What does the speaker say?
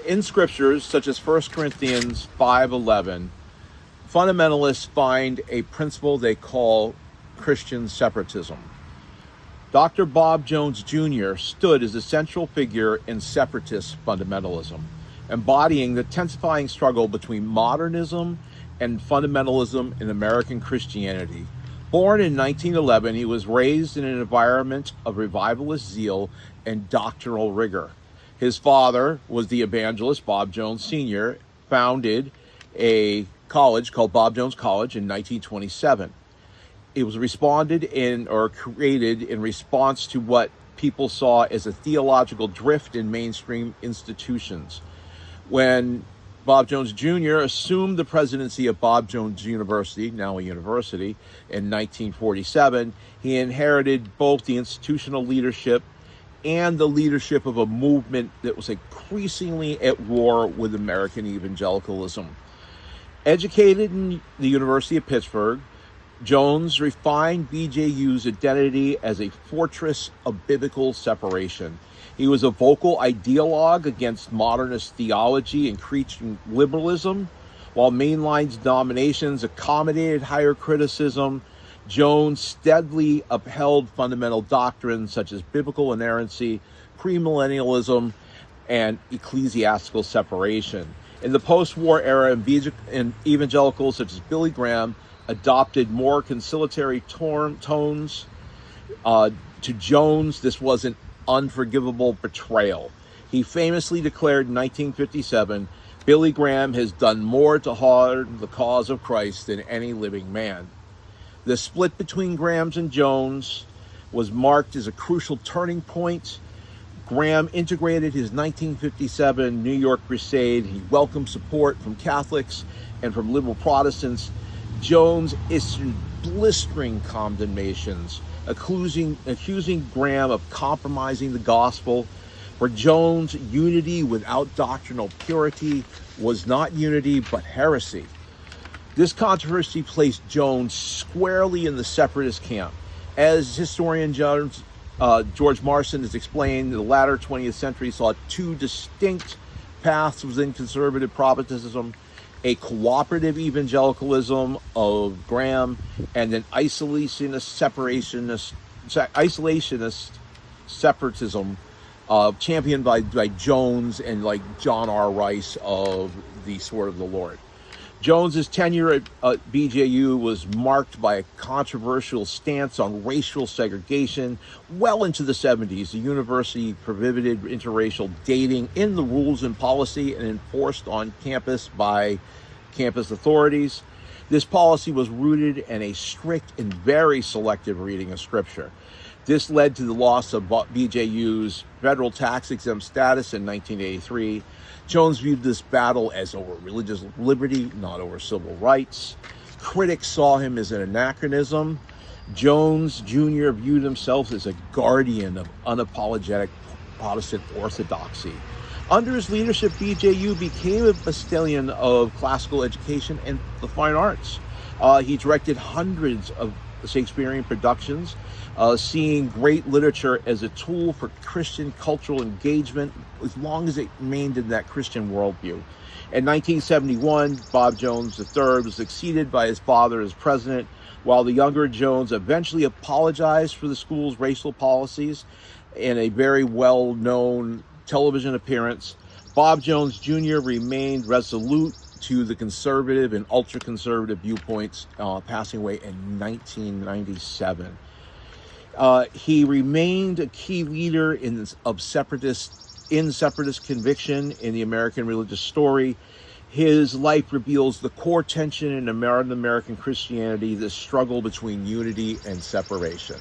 In scriptures such as 1 Corinthians 5:11, fundamentalists find a principle they call Christian separatism. Dr. Bob Jones Jr. stood as a central figure in separatist fundamentalism, embodying the intensifying struggle between modernism and fundamentalism in American Christianity. Born in 1911, he was raised in an environment of revivalist zeal and doctrinal rigor. His father was the evangelist Bob Jones Sr., founded a college called Bob Jones College in 1927. It was created in response to what people saw as a theological drift in mainstream institutions. When Bob Jones Jr. assumed the presidency of Bob Jones University, now a university, in 1947, he inherited both the institutional leadership and the leadership of a movement that was increasingly at war with American evangelicalism. Educated in the University of Pittsburgh, Jones refined BJU's identity as a fortress of biblical separation. He was a vocal ideologue against modernist theology and Christian liberalism. While mainline's denominations accommodated higher criticism, Jones steadily upheld fundamental doctrines such as biblical inerrancy, premillennialism, and ecclesiastical separation. In the post-war era, evangelicals such as Billy Graham adopted more conciliatory tones. To Jones, this was an unforgivable betrayal. He famously declared in 1957, "Billy Graham has done more to harm the cause of Christ than any living man." The split between Graham and Jones was marked as a crucial turning point. Graham integrated his 1957 New York crusade. He welcomed support from Catholics and from liberal Protestants. Jones issued blistering condemnations, accusing Graham of compromising the gospel. For Jones, unity without doctrinal purity was not unity but heresy. This controversy placed Jones squarely in the separatist camp. As historian George Marson has explained, the latter 20th century saw two distinct paths within conservative Protestantism: a cooperative evangelicalism of Graham and an isolationist separatism championed by Jones and like John R. Rice of the Sword of the Lord. Jones's tenure at BJU was marked by a controversial stance on racial segregation. Well into the 70s, the university prohibited interracial dating in the rules and policy and enforced on campus by campus authorities. This policy was rooted in a strict and very selective reading of Scripture. This led to the loss of BJU's federal tax-exempt status in 1983. Jones viewed this battle as over religious liberty, not over civil rights. Critics saw him as an anachronism. Jones Jr. viewed himself as a guardian of unapologetic Protestant orthodoxy. Under his leadership, BJU became a bastion of classical education and the fine arts. He directed hundreds of Shakespearean productions, seeing great literature as a tool for Christian cultural engagement as long as it remained in that Christian worldview. In 1971, Bob Jones III was succeeded by his father as president, while the younger Jones eventually apologized for the school's racial policies in a very well-known television appearance. Bob Jones Jr. remained resolute to the conservative and ultra-conservative viewpoints, passing away in 1997. He remained a key leader of separatist conviction in the American religious story. His life reveals the core tension in American Christianity, the struggle between unity and separation.